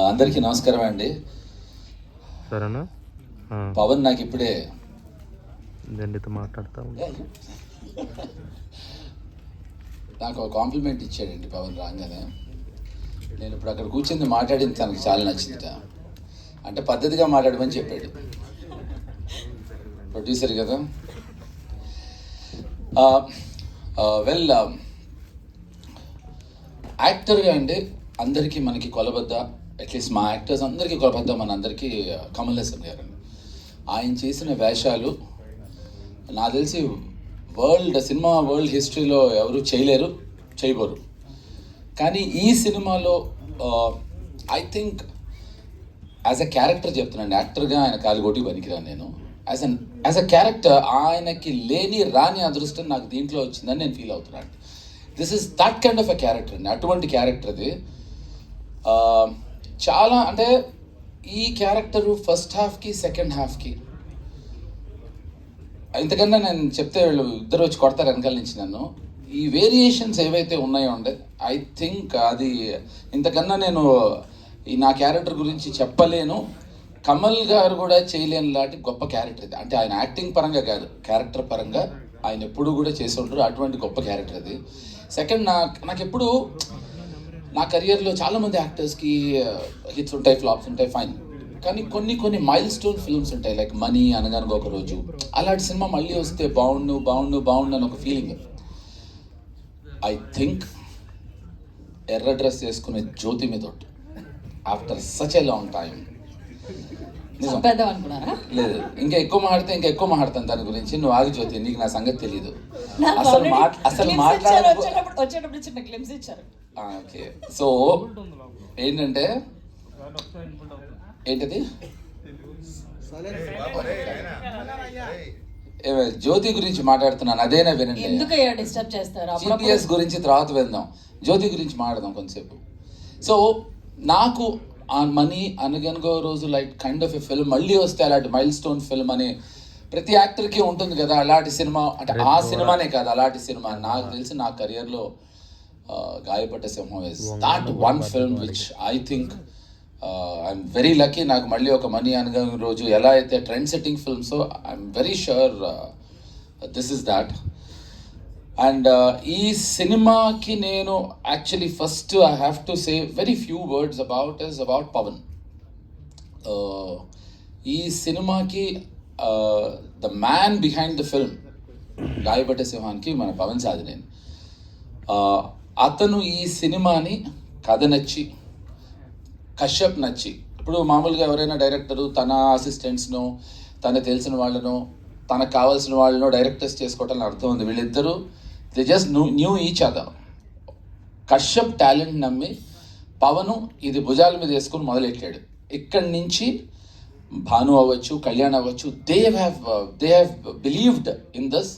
అందరికీ నమస్కారం అండి. సరేనా? పవన్ నాకు ఇప్పుడే మాట్లాడతా నాకు ఒక కాంప్లిమెంట్ ఇచ్చాడండి పవన్ రాగానే. నేను ఇప్పుడు అక్కడ కూర్చుంది మాట్లాడింది తనకు చాలా నచ్చింది. అంటే పద్ధతిగా మాట్లాడమని చెప్పాడు. ప్రొడ్యూసర్ కదా. వెల్, యాక్టర్గా అండి అందరికీ మనకి కొలబద్ద, అట్లీస్ట్ మా యాక్టర్స్ అందరికీ కొలబద్ద మన అందరికీ కమల్ హాసన్ గారు. ఆయన చేసిన వేషాలు నాకు తెలిసి సినిమా వరల్డ్ హిస్టరీలో ఎవరు చేయలేరు, చేయబోరు. కానీ ఈ సినిమాలో I think as a character చెప్తున్నాను, యాక్టర్గా ఆయన కాలిగోటికి పనికిరాను నేను. యాజ్ అ క్యారెక్టర్ ఆయనకి రాని అదృష్టం నాకు దీంట్లో వచ్చిందని నేను ఫీల్ అవుతున్నాను. This is that kind of a character అండి. అటువంటి క్యారెక్టర్ అది. చాలా అంటే ఈ క్యారెక్టరు ఫస్ట్ హాఫ్కి సెకండ్ హాఫ్కి ఇంతకన్నా నేను చెప్తే వీళ్ళు ఇద్దరు వచ్చి కొడతారు వెనకాల నుంచి నన్ను. ఈ వేరియేషన్స్ ఏవైతే ఉన్నాయో అండి, ఐ థింక్ అది ఇంతకన్నా నేను నా క్యారెక్టర్ గురించి చెప్పలేను. కమల్ గారు కూడా చేయలేని లాంటి గొప్ప క్యారెక్టర్ ఇది. అంటే ఆయన యాక్టింగ్ పరంగా కాదు, క్యారెక్టర్ పరంగా ఆయన ఎప్పుడు కూడా చేసి ఉంటారు. అటువంటి గొప్ప క్యారెక్టర్ అది. సెకండ్, నాకు ఎప్పుడు నా కెరియర్లో చాలామంది యాక్టర్స్కి హిట్స్ ఉంటాయి, ఫ్లాప్స్ ఉంటాయి, ఫైన్. కానీ కొన్ని మైల్ స్టోన్ ఫిల్మ్స్ ఉంటాయి, లైక్ మనీ, అనగానగా ఒక రోజు. అలాంటి సినిమా మళ్ళీ వస్తే బాగుండు అని ఒక ఫీలింగ్. ఐ థింక్ ఎర్ర డ్రెస్ వేసుకునే జ్యోతి మీద after such a long time. లేదు, ఇంకా ఎక్కువ మాట్లాడతాను దాని గురించి. నువ్వు ఆగి జ్యోతి, నీకు నా సంగతి తెలీదు. అసలు ఓకే. సో ఏంటంటే ఏంటది జ్యోతి గురించి మాట్లాడుతున్నాను, అదేనా వినండి. GPS గురించి తర్వాత వెళ్దాం, జ్యోతి గురించి మాట్లాడదాం కొంతసేపు. సో నాకు ఆ మనీ, అనగనగో రోజు like kind of a film మళ్ళీ వస్తే అలాంటి మైల్ స్టోన్ ఫిల్మ్ అని ప్రతి యాక్టర్కి ఉంటుంది కదా. అలాంటి సినిమా అంటే ఆ సినిమానే కాదు, అలాంటి సినిమా నాకు తెలిసి నా కెరియర్లో గాయపడ్డ సింహం is that one film which I think I'm very lucky. నాకు మళ్ళీ ఒక మనీ, అనగా రోజు ఎలా అయితే trend setting films, I'm very sure this is that. And ఈ సినిమాకి నేను actually first I have to say very few words about Pawan. ఈ సినిమాకి the man behind the film గాయపడ్డ సింహానికి మన పవన్ సాధినేని. అతను ఈ సినిమాని కథ నచ్చి, కశ్యప్ నచ్చి, ఇప్పుడు మామూలుగా ఎవరైనా డైరెక్టరు తన అసిస్టెంట్స్ను, తనకు తెలిసిన వాళ్ళను, తనకు కావాల్సిన వాళ్ళను డైరెక్టర్స్ చేసుకోవటానికి అర్థం ఉంది. వీళ్ళిద్దరూ they just new each other. Kashyap talent నమ్మి పవను ఇది భుజాల మీద వేసుకుని మొదలెట్టాడు. ఇక్కడి నుంచి భాను అవ్వచ్చు, కళ్యాణ్ అవ్వచ్చు, they have believed in this.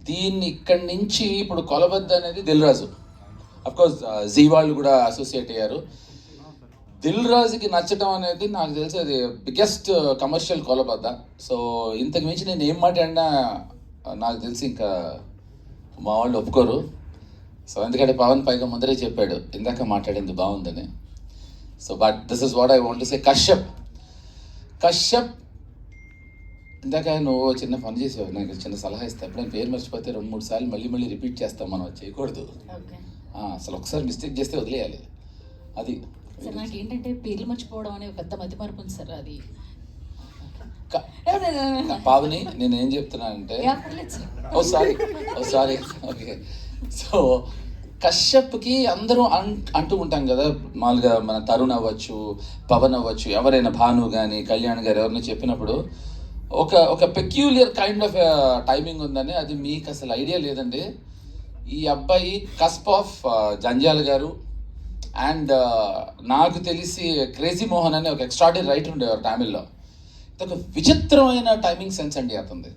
దీన్ని ఇక్కడి నుంచి ఇప్పుడు కొలబద్ద అనేది దిల్ రాజు, అఫ్కోర్స్ జీ వాళ్ళు కూడా అసోసియేట్ అయ్యారు. దిల్ రాజుకి నచ్చడం అనేది నాకు తెలిసి అది బిగ్గెస్ట్ కమర్షియల్ కొలబద్ద. సో ఇంతకు మించి నేను ఏం మాట్లాడినా నాకు తెలిసి ఇంకా మా వాళ్ళు ఒప్పుకోరు. సో ఎందుకంటే పవన్ పైగా ముందరే చెప్పాడు ఇందాక మాట్లాడింది బాగుందని. So but this is what I want to సే. కశ్యప్ ఇందాక నువ్వు చిన్న పని చేసావు, నాకు చిన్న సలహా ఇస్తా. ఎప్పుడైనా పేరు మర్చిపోతే 2-3 సార్లు మళ్ళీ రిపీట్ చేస్తాం, మనం చేయకూడదు. అసలు ఒకసారి మిస్టేక్ చేస్తే వదిలేయాలి. అది సార్ నాకు ఏంటంటే పేర్లు మర్చిపోవడం అనే పెద్ద మతిమరుపు ఉంది సార్. అది పావని నేనేం చెప్తున్నానంటే సారీ ఓకే. సో కశ్యప్కి అందరూ అంటూ ఉంటాం కదా, మామూలుగా మన తరుణ్ అవ్వచ్చు, పవన్ అవ్వచ్చు, ఎవరైనా భాను కానీ కళ్యాణ్ గారు ఎవరైనా చెప్పినప్పుడు ఒక పెక్యూలియర్ కైండ్ ఆఫ్ టైమింగ్ ఉందని. అది మీకు అసలు ఐడియా లేదండి. ఈ అబ్బాయి కస్ప్ ఆఫ్ జంజాల్ గారు అండ్ నాకు తెలిసి క్రేజీ మోహన్ అనే ఒక ఎక్స్ట్రాడినరీ రైటర్ ఉండేవారు తమిళ్లో. ఒక విచిత్రమైన టైమింగ్ సెన్స్ అండి అతనిది,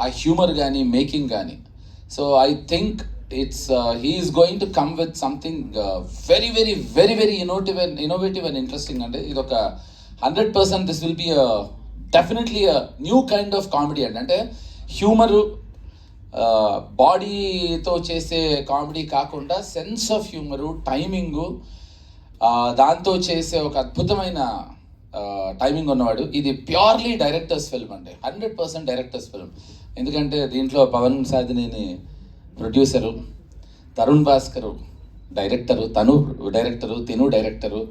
ఆ హ్యూమర్ కానీ మేకింగ్ కానీ. So I think he is going to come with something very innovative and interesting. And ఇది ఒక 100% this will be definitely a new kind of comedy. అంటే హ్యూమరు బాడీతో చేసే కామెడీ కాకుండా సెన్స్ ఆఫ్ హ్యూమరు, టైమింగు దాంతో చేసే ఒక అద్భుతమైన టైమింగ్ ఉన్నవాడు. ఇది ప్యూర్లీ డైరెక్టర్స్ ఫిల్మ్ అండి, 100% డైరెక్టర్స్ ఫిల్మ్. ఎందుకంటే దీంట్లో పవన్ సాధినేని ప్రొడ్యూసరు, తరుణ్ భాస్కరు డైరెక్టరు, తను డైరెక్టరు, తిను డైరెక్టరు,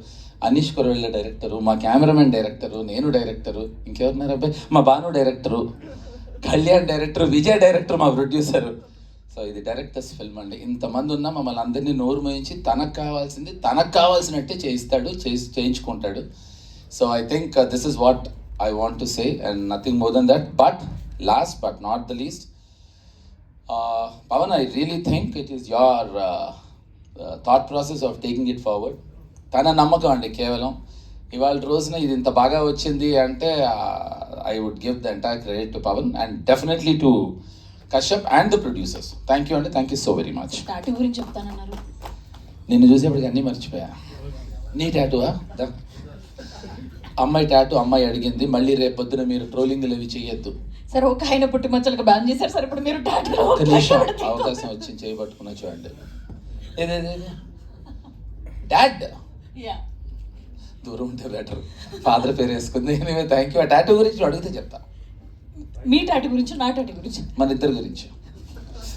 అనీష్ కొరవెళ్ళ డైరెక్టరు, మా కెమెరామెన్ డైరెక్టరు, నేను డైరెక్టరు, ఇంకెవరున్నారు అబ్బాయి, మా Bhanu director, Kalyan director, Vijay director, మా ప్రొడ్యూసరు. సో ఇది డైరెక్టర్స్ ఫిల్మ్ అండి. ఇంతమంది ఉన్నా మమ్మల్ని అందరినీ నోరు మోయించి తనకు కావాల్సినట్టే చేయించుకుంటాడు. So I think this is what I want to say and nothing more then that. But last but not the least, Pawan, I really think it is your thought process of taking it forward. తన నమ్మకం అండి కేవలం. ఇవాళ రోజున ఇది ఇంత బాగా వచ్చింది అంటే I would give the entire credit to Pawan and definitely to Kashyap and the producers. Thank you అండి, thank you so very much. Tattoo గురించి చెప్తానన్నారు. నిన్ను చూసేప్పటికి అన్నీ మర్చిపోయా. నీ టాటూవా? అమ్మాయి టాటూ అమ్మాయి అడిగింది, మళ్ళీ రేపు పొద్దున మీరు ట్రోలింగ్లు అవి చేయొద్దు. సరే, ఒక ఆయన పుట్టిమచ్చలకు బ్యాన్ చేశారు సార్, ఇప్పుడు మీరు టాటూ అవకాశం వచ్చింది చేయబట్టుకున్న చూడండి. ఏదేది డాడ్ దూరం ఉంటే బెటర్, ఫాదర్ పేరు వేసుకుంది. Anyway thank you. ఆ టాటూ గురించి అడిగితే చెప్తా. మీ టాటూ గురించి, నా టాటూ గురించి, మన ఇద్దరి గురించి.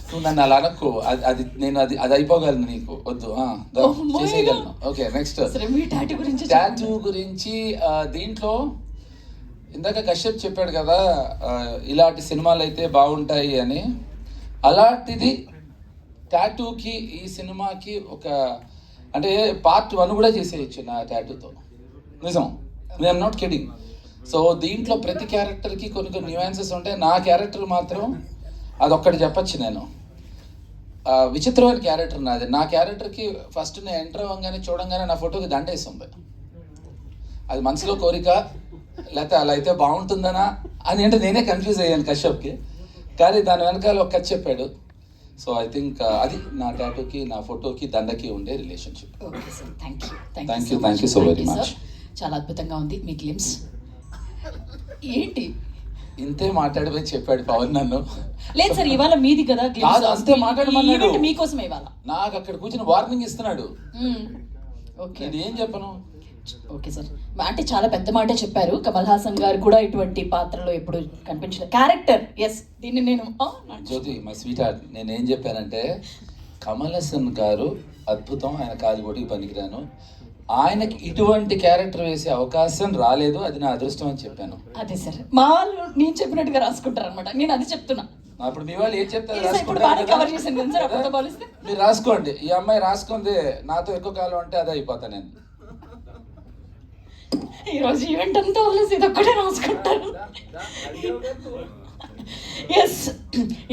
నువ్వు నన్ను అలా అనకు, నేను అది అయిపోగలను, నీకు వద్దు, చేసేయగలను. ఓకే, నెక్స్ట్ మీ టాటూ గురించి. టాటూ గురించి దీంట్లో ఇందాక కశ్యప్ చెప్పాడు కదా, ఇలాంటి సినిమాలు అయితే బాగుంటాయి అని. అలాంటిది టాటూకి ఈ సినిమాకి ఒక అంటే పార్ట్ 1 కూడా చేసేయచ్చు నా టాటూతో. నిజం, ఐఎమ్ నాట్ కిడింగ్. సో దీంట్లో ప్రతి క్యారెక్టర్కి కొన్ని న్యూయాన్సెస్ ఉంటాయి. నా క్యారెక్టర్ మాత్రం అదొక్కటి చెప్పచ్చు. నేను విచిత్రమైన క్యారెక్టర్ నాది. నా క్యారెక్టర్కి ఫస్ట్ నేను ఎంటర్ అవ్వగానే చూడంగానే నా ఫోటోకి దండేసి ఉంది. అది మనసులో కోరిక, లేకపోతే అలా అయితే బాగుంటుందనా అని అంటే నేనే కన్ఫ్యూజ్ అయ్యాను కశ్యప్కి. కానీ దాని వెనకాల ఒక కథ చెప్పాడు. సో ఐ థింక్ అది నా టాటూకి, నా ఫోటోకి, దండకి ఉండే relationship. Okay sir, thank you so very much. చాలా అద్భుతంగా ఉంది మీ గ్లిమ్స్. ఏంటి ఇంతే మాట్లాడిపోయి చెప్పాడు పవన్ నన్ను. లేదు సార్, ఇవాళ మీది కదా కాదు, అంతే మాట్లాడమన్నాడు. మీకోసమే ఇవాళ నాకు అక్కడ కూర్చొని వార్నింగ్ ఇస్తున్నాడు. ఓకే, నేను ఏం చెప్పను. ఓకే సార్, అంటే చాలా పెద్ద మాటే చెప్పారు. కమల్ హాసన్ గారు కూడా ఇటువంటి పాత్రలో ఎప్పుడు కనిపించలేదు క్యారెక్టర్. ఎస్, దీన్ని నేను జ్యోతి మై స్వీట్ హార్ట్, నేను ఏం చెప్పానంటే కమల్ హాసన్ గారు అద్భుతం, ఆయన కాలిగోటికి పనికిరాను, ఆయనకి ఇటువంటి క్యారెక్టర్ వేసే అవకాశం రాలేదు, అది నా అదృష్టం అని చెప్పాను. అదే సార్, మా వాళ్ళు నేను చెప్పినట్టుగా రాసుకుంటారు అనమాట. నేను అది చెప్తున్నా. అప్పుడు మీ వాళ్ళు ఏం చెప్తారు మీరు రాసుకోండి. ఈ అమ్మాయి రాసుకుంది నాతో ఎక్కువ కాలం అంటే అదే అయిపోతా నేను. ఈరోజు ఈవెంట్ అంతా వదిలేసి ఇది ఒక్కటే రాసుకుంటారు. ఎస్,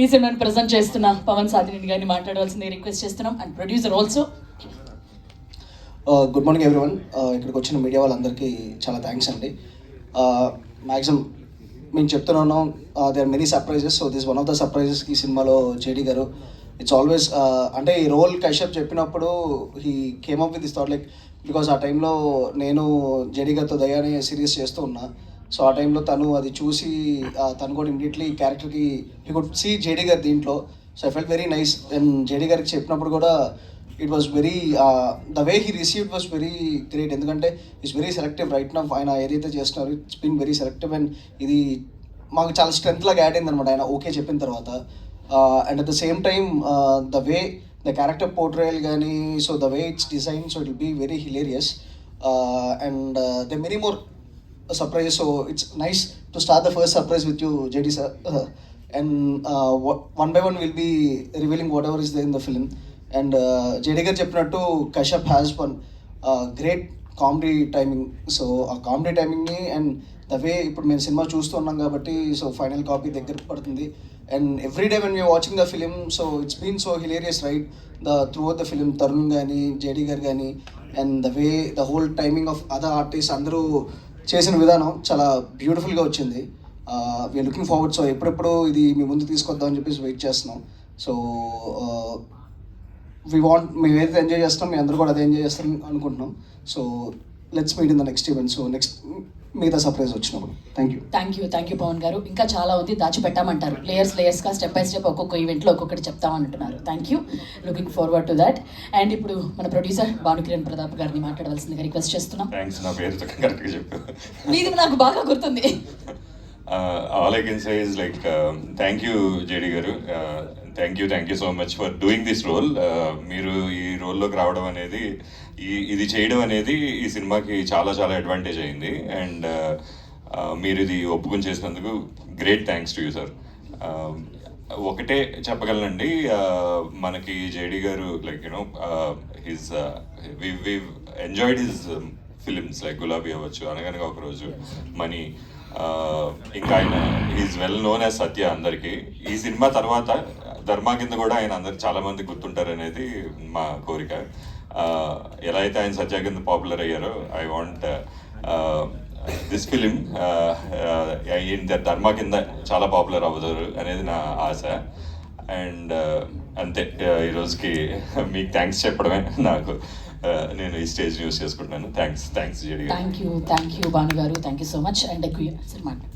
ఈ సినిమాని ప్రజెంట్ చేస్తున్న పవన్ సాధినేని గారిని మాట్లాడవలసింది రిక్వెస్ట్ చేస్తున్నాం. And producer also. Good morning everyone. ఇక్కడికి వచ్చిన మీడియా వాళ్ళందరికీ చాలా థ్యాంక్స్ అండి. మ్యాక్సిమం మేము చెప్తున్నాను, they are many surprises. So this one of the surprises ఈ సినిమాలో జేడీ గారు. ఇట్స్ ఆల్వేస్ అంటే ఈ రోల్ కశ్యప్ చెప్పినప్పుడు he came up with this thought, like because ఆ టైంలో నేను జేడీ గారితో దయాని సిరీస్ చేస్తూ ఉన్నా. సో ఆ టైంలో తను అది చూసి తను కూడా ఇమీడియట్లీ క్యారెక్టర్కి హీ కుడ్ సీ జేడీ గారు దీంట్లో. So I felt very nice. And JD గారికి చెప్పినప్పుడు కూడా it was very the way he received was very great. ఎందుకంటే it's very selective right now. ఆయన ఏదైతే చేస్తున్నారో it's been very selective. And ఇది మాకు చాలా స్ట్రెంత్ లాగా యాడ్ అయింది అనమాట ఆయన ఓకే చెప్పిన తర్వాత. And at the same time the way the character portrayal కానీ, so the way it's design, so it will be very hilarious. And the many more surprises, so it's nice to start the first surprise with you, JD sir. And one by one we'll be revealing whatever is there in the film. And JD garu cheppinattu Kashyap has one great comedy timing. So a comedy timing ni and the way ippudu men cinema chustu unnam kabatti, so final copy దగ్గరికి పడుతుంది. And every day when we are watching the film, so it's been so hilarious, right? Throughout the film, Tarun gaani, JD garu gaani, and the way the whole timing of other artists అందరూ చేసిన విధానం చాలా బ్యూటిఫుల్గా వచ్చింది. We are looking forward. So ఎప్పుడెప్పుడు ఇది మీ ముందు తీసుకొద్దాం అని చెప్పేసి వెయిట్ చేస్తున్నాం. సో మేము ఏదైతే ఎంజాయ్ చేస్తాం, మీ అందరూ కూడా అదే ఎంజాయ్ చేస్తాం అనుకుంటున్నాం. So let's meet in the next event. So next మిగతా సర్ప్రైజ్ వచ్చినప్పుడు. థ్యాంక్ యూ పవన్ గారు. ఇంకా చాలా ఉంది, దాచిపెట్టామంటారు. లేయర్స్గా స్టెప్ బై స్టెప్ ఒక్కొక్క ఈవెంట్లో ఒక్కొక్కటి చెప్తామంటున్నారు. Thank you, looking forward to that. And ఇప్పుడు మన ప్రొడ్యూసర్ భానుకిరణ్ ప్రతాప్ గారిని మాట్లాడవలసిందిగా రిక్వెస్ట్ చేస్తున్నాం. థ్యాంక్స్, నా పేరు కరెక్ట్గా చెప్పు. మీది నాకు బాగా గుర్తుంది. All I can say is like thank you JD గారు, thank you so much for doing this role. మీరు ఈ రోల్లోకి రావడం అనేది, ఇది చేయడం అనేది ఈ సినిమాకి చాలా చాలా అడ్వాంటేజ్ అయింది. అండ్ మీరు ఇది ఒప్పుకొని చేసినందుకు great thanks to you sir. ఒకటే చెప్పగలనండి, మనకి JD garu like you know his we enjoyed his films like Gulabi అవ్వచ్చు, అనగనగా ఒకరోజు, మనీ, ఇంకా ఆయన is well known as Satya అందరికీ. ఈ సినిమా తర్వాత ధర్మా కింద కూడా ఆయన అందరికి చాలా మంది గుర్తుంటారు అనేది మా కోరిక. ఎలా అయితే ఆయన సత్య కింద పాపులర్ అయ్యారో, ఐ వాంట్ దిస్ ఫిలిం ధర్మా కింద చాలా పాపులర్ అవ్వతారు అనేది నా ఆశ. అండ్ అంతే, ఈరోజుకి మీకు థ్యాంక్స్ చెప్పడమే నాకు, నేను ఈ స్టేజ్ యూస్ చేసుకుంటున్నాను. థ్యాంక్స్ జేడి గారు. థ్యాంక్ యూ భాను గారు, thank you so much. And ఎక్కువ